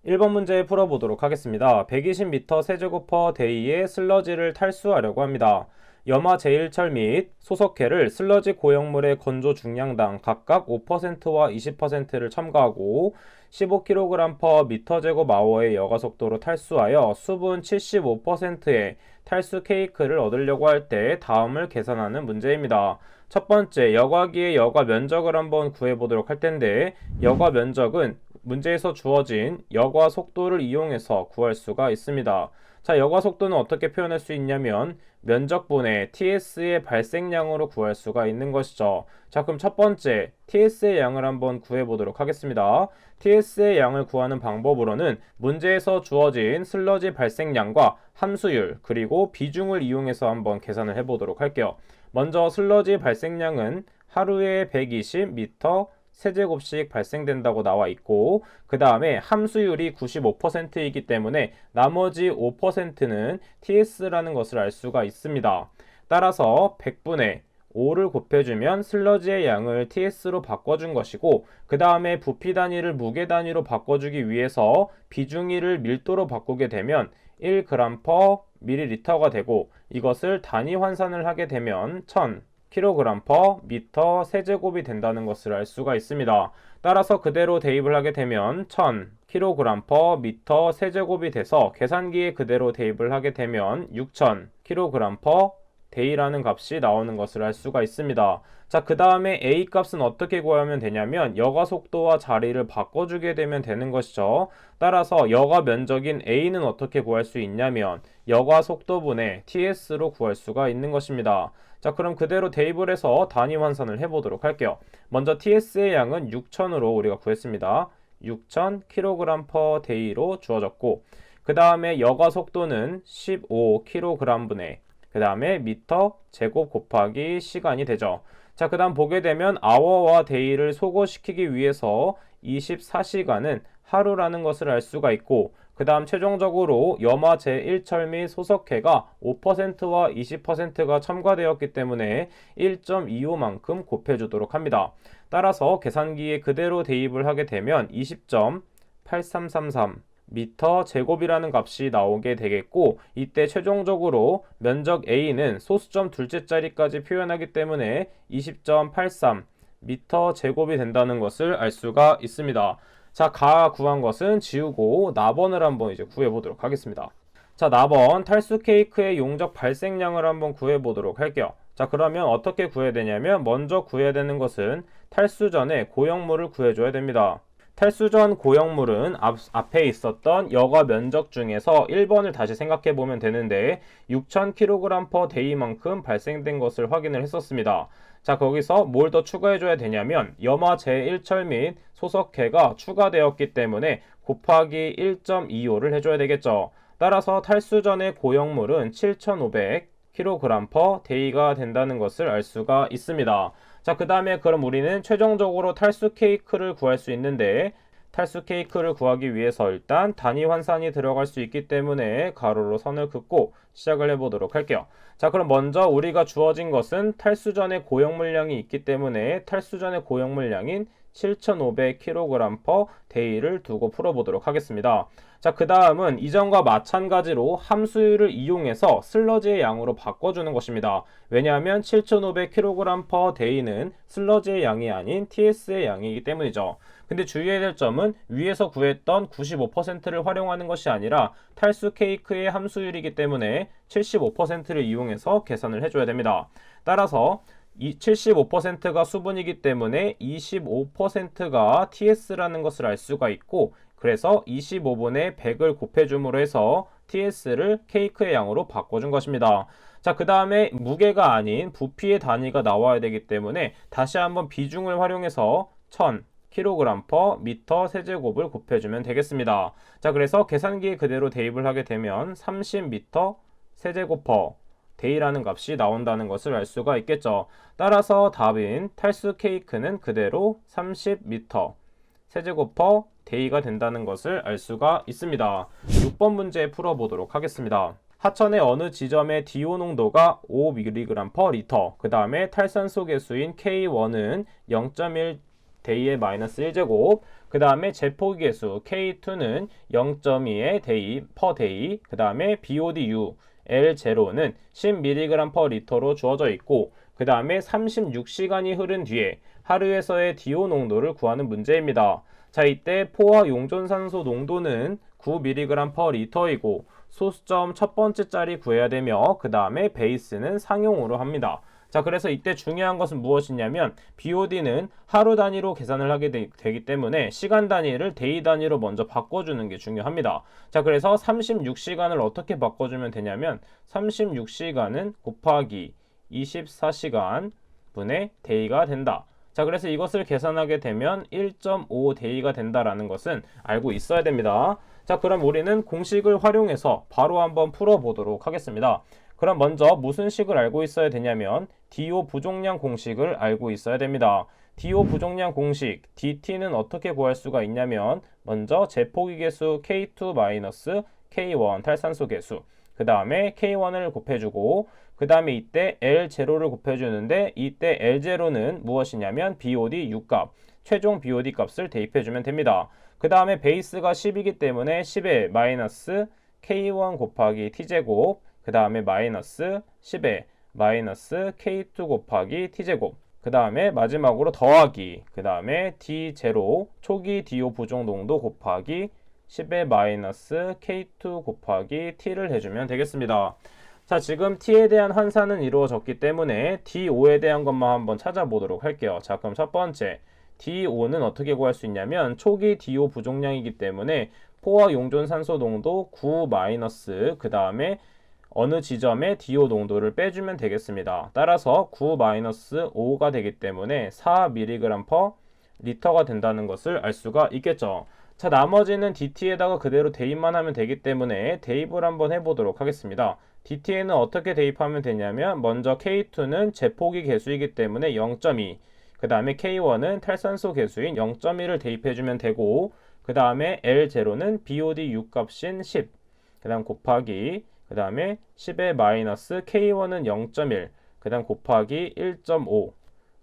1번 문제 풀어보도록 하겠습니다. 120m 세제곱 퍼 데이의 슬러지를 탈수하려고 합니다. 염화 제일철 및 소석회를 슬러지 고형물의 건조 중량당 각각 5%와 20%를 첨가하고 15kg per 미터 제곱 아워의 여가 속도로 탈수하여 수분 75%의 탈수 케이크를 얻으려고 할 때 다음을 계산하는 문제입니다. 첫 번째, 여과기의 여과 면적을 한번 구해보도록 할 텐데, 여과 면적은 문제에서 주어진 여과 속도를 이용해서 구할 수가 있습니다. 자, 여과 속도는 어떻게 표현할 수 있냐면 면적분의 TS의 발생량으로 구할 수가 있는 것이죠. 자, 그럼 첫 번째 TS의 양을 한번 구해보도록 하겠습니다. TS의 양을 구하는 방법으로는 문제에서 주어진 슬러지 발생량과 함수율 그리고 비중을 이용해서 한번 계산을 해보도록 할게요. 먼저 슬러지 발생량은 하루에 120m 세제곱씩 발생된다고 나와 있고, 그 다음에 함수율이 95%이기 때문에 나머지 5%는 TS라는 것을 알 수가 있습니다. 따라서 100분의 5를 곱해주면 슬러지의 양을 TS로 바꿔준 것이고, 그 다음에 부피 단위를 무게 단위로 바꿔주기 위해서 비중위를 밀도로 바꾸게 되면 1g per ml가 되고, 이것을 단위 환산을 하게 되면 1000kg per 미터 세제곱이 된다는 것을 알 수가 있습니다. 따라서 그대로 대입을 하게 되면 1000kg per 미터 세제곱이 돼서 계산기에 그대로 대입을 하게 되면 6000kg per day라는 값이 나오는 것을 알 수가 있습니다. 자, 그 다음에 A 값은 어떻게 구하면 되냐면 여과 속도와 자리를 바꿔주게 되면 되는 것이죠. 따라서 여과 면적인 A는 어떻게 구할 수 있냐면 여과 속도분의 TS로 구할 수가 있는 것입니다. 자, 그럼 그대로 대입을 해서 단위 환산을 해보도록 할게요. 먼저 TS의 양은 6000으로 우리가 구했습니다. 6000kg per day로 주어졌고, 그 다음에 여과 속도는 15kg분의 그 다음에 미터 제곱 곱하기 시간이 되죠. 자, 그 다음 보게 되면 hour와 day를 소거시키기 위해서 24시간은 하루라는 것을 알 수가 있고, 그 다음 최종적으로 염화 제1철 및 소석회가 5%와 20%가 첨가되었기 때문에 1.25만큼 곱해주도록 합니다. 따라서 계산기에 그대로 대입을 하게 되면 20.8333 미터 제곱이라는 값이 나오게 되겠고, 이때 최종적으로 면적 A는 소수점 둘째 자리까지 표현하기 때문에 20.83 미터 제곱이 된다는 것을 알 수가 있습니다. 자, 가 구한 것은 지우고 나번을 한번 이제 구해보도록 하겠습니다. 자, 나번 탈수 케이크의 용적 발생량을 한번 구해보도록 할게요. 자, 그러면 어떻게 구해야 되냐면 먼저 구해야 되는 것은 탈수 전에 고형물을 구해줘야 됩니다. 탈수 전 고형물은 앞에 있었던 여과 면적 중에서 1번을 다시 생각해 보면 되는데 6000kg per day만큼 발생된 것을 확인을 했었습니다. 자, 거기서 뭘 더 추가해 줘야 되냐면 염화 제1철 및 소석회가 추가되었기 때문에 곱하기 1.25를 해줘야 되겠죠. 따라서 탈수 전의 고형물은 7500kg per day가 된다는 것을 알 수가 있습니다. 자, 그 다음에 그럼 우리는 최종적으로 탈수 케이크를 구할 수 있는데, 탈수 케이크를 구하기 위해서 일단 단위 환산이 들어갈 수 있기 때문에 가로로 선을 긋고 시작을 해보도록 할게요. 자, 그럼 먼저 우리가 주어진 것은 탈수 전의 고형물량이 있기 때문에 탈수 전의 고형물량인 7500kg per day를 두고 풀어보도록 하겠습니다. 자, 그 다음은 이전과 마찬가지로 함수율을 이용해서 슬러지의 양으로 바꿔주는 것입니다. 왜냐하면 7500kg per day는 슬러지의 양이 아닌 TS의 양이기 때문이죠. 근데 주의해야 될 점은 위에서 구했던 95%를 활용하는 것이 아니라 탈수 케이크의 함수율이기 때문에 75%를 이용해서 계산을 해줘야 됩니다. 따라서 75%가 수분이기 때문에 25%가 TS라는 것을 알 수가 있고, 그래서 25분의 100을 곱해줌으로 해서 TS를 케이크의 양으로 바꿔준 것입니다. 자, 그 다음에 무게가 아닌 부피의 단위가 나와야 되기 때문에 다시 한번 비중을 활용해서 1000kg per 미터 세제곱을 곱해주면 되겠습니다. 자, 그래서 계산기에 그대로 대입을 하게 되면 30m 세제곱 per day라는 값이 나온다는 것을 알 수가 있겠죠. 따라서 답인 탈수 케이크는 그대로 30m 세제곱 per day가 된다는 것을 알 수가 있습니다. 6번 문제 풀어보도록 하겠습니다. 하천의 어느 지점의 DO 농도가 5mg/L, 그 다음에 탈산소 개수인 K1은 0.1 데이의 마이너스 1제곱, 그 다음에 제포기 개수 K2는 0.2의 데이 퍼 데이, 그 다음에 BODU L0는 10mg/L로 주어져 있고, 그 다음에 36시간이 흐른 뒤에 하루에서의 DO 농도를 구하는 문제입니다. 자, 이때 포화 용존산소 농도는 9mg/L이고 소수점 첫 번째 자리 구해야 되며 그 다음에 베이스는 상용으로 합니다. 자, 그래서 이때 중요한 것은 무엇이냐면 BOD는 하루 단위로 계산을 하게 되기 때문에 시간 단위를 데이 단위로 먼저 바꿔주는 게 중요합니다. 자, 그래서 36시간을 어떻게 바꿔주면 되냐면 36시간은 곱하기 24시간 분의 데이가 된다. 자, 그래서 이것을 계산하게 되면 1.5 데이가 된다라는 것은 알고 있어야 됩니다. 자, 그럼 우리는 공식을 활용해서 바로 한번 풀어보도록 하겠습니다. 그럼 먼저 무슨 식을 알고 있어야 되냐면 DO 부종량 공식을 알고 있어야 됩니다. DO 부종량 공식 DT는 어떻게 구할 수가 있냐면 먼저 제포기 개수 K2-K1 탈산소 개수, 그 다음에 K1을 곱해주고 그 다음에 이때 L0를 곱해주는데 이때 L0는 무엇이냐면 BOD 6값, 최종 BOD 값을 대입해주면 됩니다. 그 다음에 베이스가 10이기 때문에 10의 마이너스 K1 곱하기 T제곱, 그 다음에 마이너스 10의 마이너스 K2 곱하기 T제곱, 그 다음에 마지막으로 더하기, 그 다음에 D0 초기 DO 부종 농도 곱하기 10의 마이너스 K2 곱하기 T를 해주면 되겠습니다. 자, 지금 T에 대한 환산은 이루어졌기 때문에 DO에 대한 것만 한번 찾아보도록 할게요. 자, 그럼 첫 번째 DO는 어떻게 구할 수 있냐면 초기 DO 부종량이기 때문에 포화 용존산소 농도 9 마이너스 그 다음에 어느 지점의 DO 농도를 빼주면 되겠습니다. 따라서 9 마이너스 5가 되기 때문에 4mg/L가 된다는 것을 알 수가 있겠죠. 자, 나머지는 DT에다가 그대로 대입만 하면 되기 때문에 대입을 한번 해보도록 하겠습니다. DT에는 어떻게 대입하면 되냐면 먼저 K2는 제포기 개수이기 때문에 0.2, 그 다음에 K1은 탈산소 개수인 0.1을 대입해주면 되고 그 다음에 L0는 BOD 6값인 10, 그 다음 곱하기 그 다음에 10의 마이너스 K1은 0.1, 그 다음 곱하기 1.5,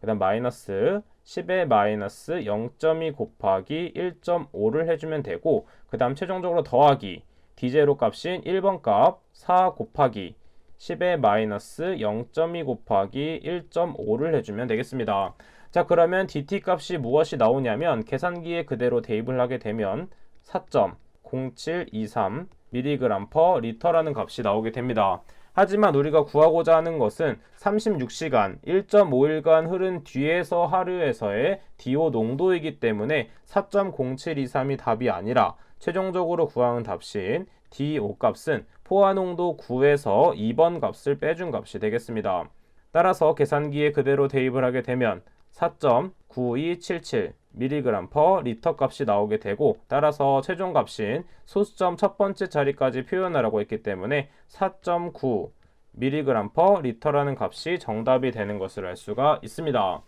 그 다음 마이너스 10의 마이너스 0.2 곱하기 1.5를 해주면 되고 그 다음 최종적으로 더하기 D0 값인 1번 값 4 곱하기 10의 마이너스 0.2 곱하기 1.5를 해주면 되겠습니다. 자, 그러면 DT 값이 무엇이 나오냐면 계산기에 그대로 대입을 하게 되면 4.0723 mg/L라는 값이 나오게 됩니다. 하지만 우리가 구하고자 하는 것은 36시간 1.5일간 흐른 뒤에서 하루에서의 DO 농도이기 때문에 4.0723이 답이 아니라 최종적으로 구하는 답신 DO 값은 포화 농도 9에서 2번 값을 빼준 값이 되겠습니다. 따라서 계산기에 그대로 대입을 하게 되면 4.9277 mg/L 값이 나오게 되고 따라서 최종 값인 소수점 첫 번째 자리까지 표현하라고 했기 때문에 4.9 mg/L라는 값이 정답이 되는 것을 알 수가 있습니다.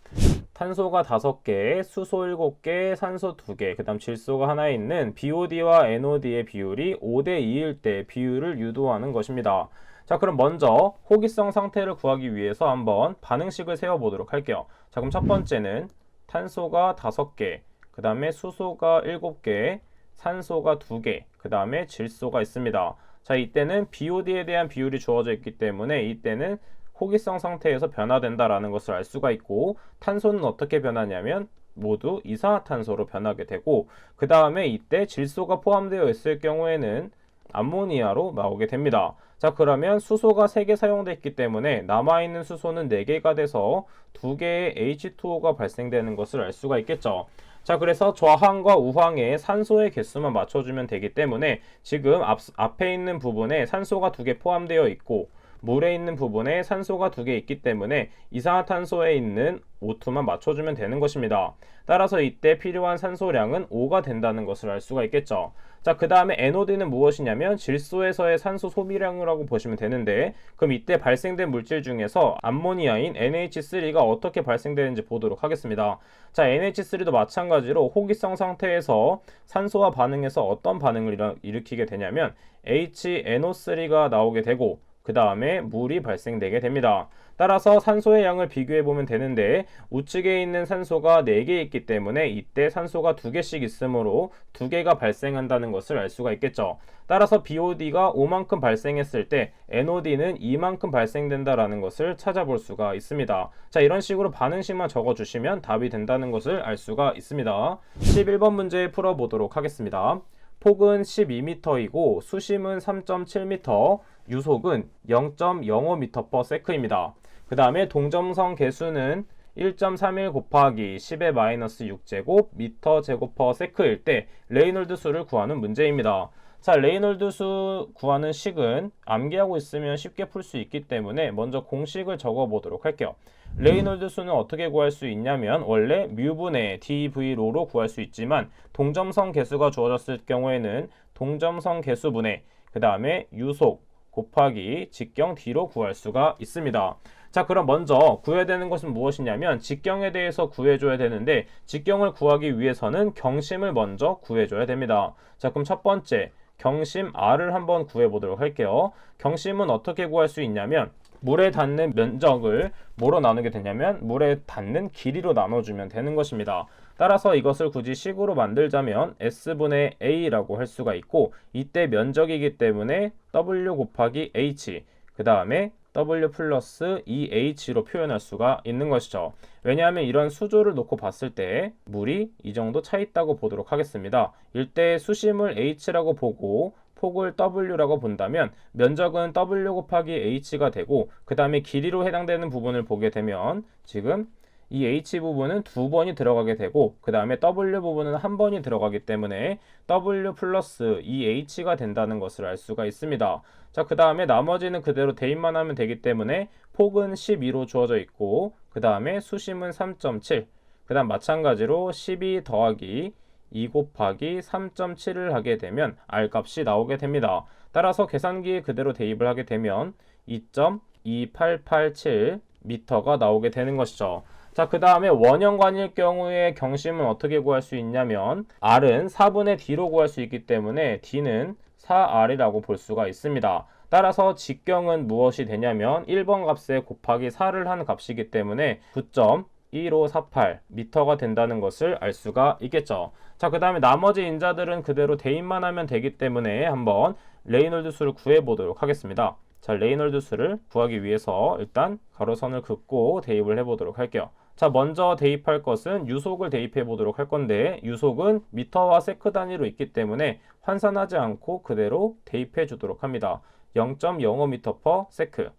탄소가 5개, 수소 7개, 산소 2개, 그 다음 질소가 하나 있는 BOD와 NOD의 비율이 5대2일 때 비율을 유도하는 것입니다. 자, 그럼 먼저 호기성 상태를 구하기 위해서 한번 반응식을 세워보도록 할게요. 자, 그럼 첫 번째는 탄소가 5개, 그 다음에 수소가 7개, 산소가 2개, 그 다음에 질소가 있습니다. 자, 이때는 BOD에 대한 비율이 주어져 있기 때문에 이때는 호기성 상태에서 변화된다라는 것을 알 수가 있고 탄소는 어떻게 변하냐면 모두 이산화탄소로 변하게 되고 그 다음에 이때 질소가 포함되어 있을 경우에는 암모니아로 나오게 됩니다. 자, 그러면 수소가 3개 사용됐기 때문에 남아있는 수소는 4개가 돼서 2개의 H2O가 발생되는 것을 알 수가 있겠죠. 자, 그래서 좌항과 우항에 산소의 개수만 맞춰주면 되기 때문에 지금 앞에 있는 부분에 산소가 2개 포함되어 있고 물에 있는 부분에 산소가 2개 있기 때문에 이산화탄소에 있는 O2만 맞춰주면 되는 것입니다. 따라서 이때 필요한 산소량은 5가 된다는 것을 알 수가 있겠죠. 자, 그 다음에 NOD는 무엇이냐면 질소에서의 산소 소비량이라고 보시면 되는데, 그럼 이때 발생된 물질 중에서 암모니아인 NH3가 어떻게 발생되는지 보도록 하겠습니다. 자, NH3도 마찬가지로 호기성 상태에서 산소와 반응해서 어떤 반응을 일으키게 되냐면 HNO3가 나오게 되고 그 다음에 물이 발생되게 됩니다. 따라서 산소의 양을 비교해 보면 되는데, 우측에 있는 산소가 4개 있기 때문에 이때 산소가 2개씩 있으므로 2개가 발생한다는 것을 알 수가 있겠죠. 따라서 BOD가 5만큼 발생했을 때 NOD는 2만큼 발생된다라는 것을 찾아볼 수가 있습니다. 자, 이런 식으로 반응식만 적어주시면 답이 된다는 것을 알 수가 있습니다. 11번 문제 풀어보도록 하겠습니다. 폭은 12m이고 수심은 3.7m, 유속은 0.05m/s입니다. 그 다음에 동점성 개수는 1.31 곱하기 10의 마이너스 6제곱 미터 제곱 퍼 세크일 때 레이놀드 수를 구하는 문제입니다. 자, 레이놀드 수 구하는 식은 암기하고 있으면 쉽게 풀 수 있기 때문에 먼저 공식을 적어 보도록 할게요. 레이놀드 수는 어떻게 구할 수 있냐면 원래 뮤분의 dv로로 구할 수 있지만 동점성 개수가 주어졌을 경우에는 동점성 개수분의 그 다음에 유속 곱하기 직경 d로 구할 수가 있습니다. 자, 그럼 먼저 구해야 되는 것은 무엇이냐면 직경에 대해서 구해줘야 되는데, 직경을 구하기 위해서는 경심을 먼저 구해줘야 됩니다. 자, 그럼 첫 번째 경심 R을 한번 구해보도록 할게요. 경심은 어떻게 구할 수 있냐면 물에 닿는 면적을 뭐로 나누게 되냐면 물에 닿는 길이로 나눠주면 되는 것입니다. 따라서 이것을 굳이 식으로 만들자면 S분의 A라고 할 수가 있고, 이때 면적이기 때문에 W 곱하기 H 그 다음에 W 플러스 2H로 표현할 수가 있는 것이죠. 왜냐하면 이런 수조를 놓고 봤을 때 물이 이 정도 차 있다고 보도록 하겠습니다. 이때 수심을 H라고 보고 폭을 W라고 본다면 면적은 W 곱하기 H가 되고, 그 다음에 길이로 해당되는 부분을 보게 되면 지금 이 H 부분은 2번이 들어가게 되고 그 다음에 W 부분은 1번이 들어가기 때문에 W 플러스 2H가 된다는 것을 알 수가 있습니다. 자, 그 다음에 나머지는 그대로 대입만 하면 되기 때문에 폭은 12로 주어져 있고 그 다음에 수심은 3.7, 그 다음 마찬가지로 12 더하기 2 곱하기 3.7을 하게 되면 R 값이 나오게 됩니다. 따라서 계산기에 그대로 대입을 하게 되면 2.2887m가 나오게 되는 것이죠. 자, 그 다음에 원형관일 경우에 경심은 어떻게 구할 수 있냐면 R은 4분의 D로 구할 수 있기 때문에 D는 4R이라고 볼 수가 있습니다. 따라서 직경은 무엇이 되냐면 1번 값에 곱하기 4를 한 값이기 때문에 9.1548m가 된다는 것을 알 수가 있겠죠. 자, 그 다음에 나머지 인자들은 그대로 대입만 하면 되기 때문에 한번 레이놀드 수를 구해 보도록 하겠습니다. 자, 레이놀드 수를 구하기 위해서 일단 가로선을 긋고 대입을 해보도록 할게요. 자, 먼저 대입할 것은 유속을 대입해 보도록 할 건데, 유속은 미터와 세크 단위로 있기 때문에 환산하지 않고 그대로 대입해 주도록 합니다. 0.05m/s.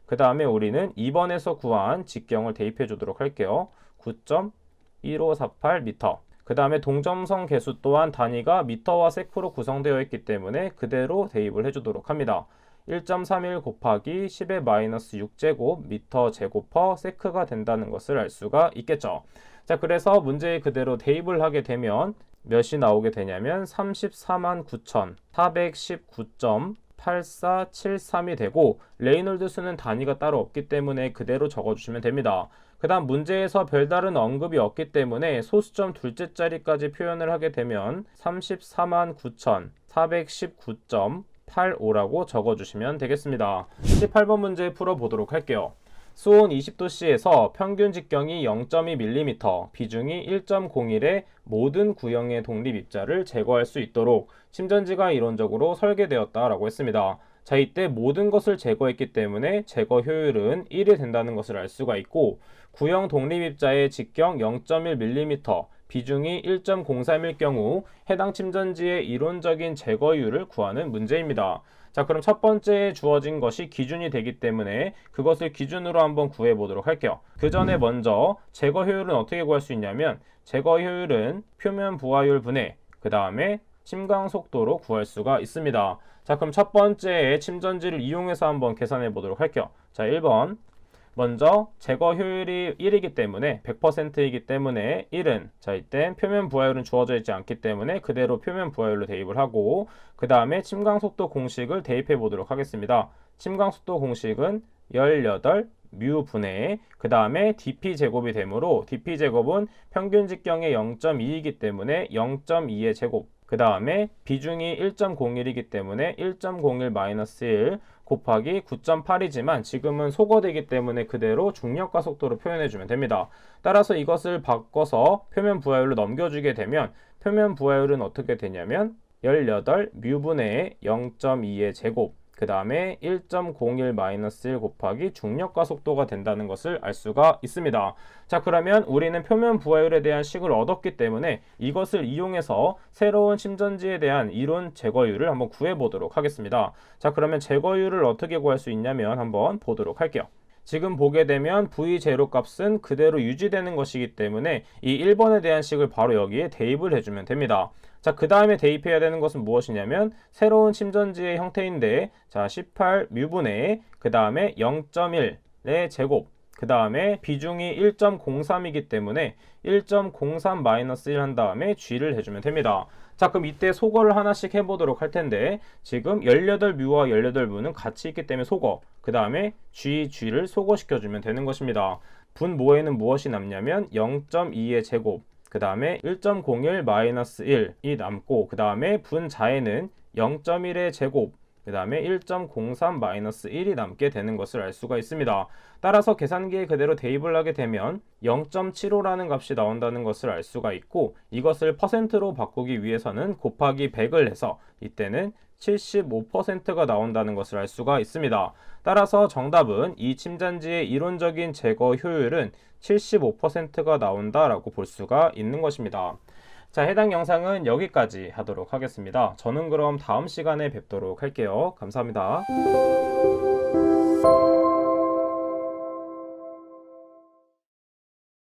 그 다음에 우리는 2번에서 구한 직경을 대입해 주도록 할게요. 9.1548m. 그 다음에 동점성 개수 또한 단위가 미터와 세크로 구성되어 있기 때문에 그대로 대입을 해주도록 합니다. 1.31 곱하기 10의 마이너스 6제곱 미터 제곱 퍼 세크가 된다는 것을 알 수가 있겠죠. 자, 그래서 문제에 그대로 대입을 하게 되면 몇이 나오게 되냐면 349,419.8473이 되고, 레이놀드 수는 단위가 따로 없기 때문에 그대로 적어주시면 됩니다. 그 다음 문제에서 별다른 언급이 없기 때문에 소수점 둘째 자리까지 표현을 하게 되면 349,419.85라고 적어주시면 되겠습니다. 18번 문제 풀어보도록 할게요. 수온 20도씨에서 평균 직경이 0.2mm, 비중이 1.01의 모든 구형의 독립 입자를 제거할 수 있도록 침전지가 이론적으로 설계되었다라고 했습니다. 자, 이때 모든 것을 제거했기 때문에 제거 효율은 1이 된다는 것을 알 수가 있고, 구형 독립 입자의 직경 0.1mm, 비중이 1.03일 경우 해당 침전지의 이론적인 제거율을 구하는 문제입니다. 자, 그럼 첫 번째 주어진 것이 기준이 되기 때문에 그것을 기준으로 한번 구해보도록 할게요. 그 전에 먼저 제거 효율은 어떻게 구할 수 있냐면, 제거 효율은 표면 부하율 분의 그 다음에 침강 속도로 구할 수가 있습니다. 자, 그럼 첫 번째 침전지를 이용해서 한번 계산해 보도록 할게요. 자, 1번. 먼저 제거 효율이 1이기 때문에 100%이기 때문에 1은 자 이땐 표면 부하율은 주어져 있지 않기 때문에 그대로 표면 부하율로 대입을 하고 그 다음에 침강 속도 공식을 대입해 보도록 하겠습니다. 침강 속도 공식은 18 뮤 분의 그 다음에 dp 제곱이 되므로 dp 제곱은 평균 직경의 0.2이기 때문에 0.2의 제곱 그 다음에 비중이 1.01이기 때문에 1.01-1 곱하기 9.8이지만 지금은 소거되기 때문에 그대로 중력과 속도로 표현해주면 됩니다. 따라서 이것을 바꿔서 표면 부하율로 넘겨주게 되면 표면 부하율은 어떻게 되냐면 18 뮤분의 0.2의 제곱 그 다음에 1.01-1 곱하기 중력과 속도가 된다는 것을 알 수가 있습니다. 자, 그러면 우리는 표면 부하율에 대한 식을 얻었기 때문에 이것을 이용해서 새로운 침전지에 대한 이론 제거율을 한번 구해보도록 하겠습니다. 자, 그러면 제거율을 어떻게 구할 수 있냐면 한번 보도록 할게요. 지금 보게 되면 V 제로 값은 그대로 유지되는 것이기 때문에 이 1번에 대한 식을 바로 여기에 대입을 해주면 됩니다. 자, 그 다음에 대입해야 되는 것은 무엇이냐면 새로운 침전지의 형태인데 자 18 뮤분의 그 다음에 0.1의 제곱 그 다음에 비중이 1.03이기 때문에 1.03-1 한 다음에 G를 해주면 됩니다. 자, 그럼 이때 소거를 하나씩 해보도록 할 텐데 지금 18뮤와 18뮤는 같이 있기 때문에 소거 그 다음에 G를 소거시켜주면 되는 것입니다. 분모에는 무엇이 남냐면 0.2의 제곱 그 다음에 1.01-1이 남고 그 다음에 분자에는 0.1의 제곱 그 다음에 1.03-1이 남게 되는 것을 알 수가 있습니다. 따라서 계산기에 그대로 대입을 하게 되면 0.75라는 값이 나온다는 것을 알 수가 있고 이것을 퍼센트로 바꾸기 위해서는 곱하기 100을 해서 이때는 75%가 나온다는 것을 알 수가 있습니다. 따라서 정답은 이 침전지의 이론적인 제거 효율은 75%가 나온다라고 볼 수가 있는 것입니다. 자, 해당 영상은 여기까지 하도록 하겠습니다. 저는 그럼 다음 시간에 뵙도록 할게요. 감사합니다.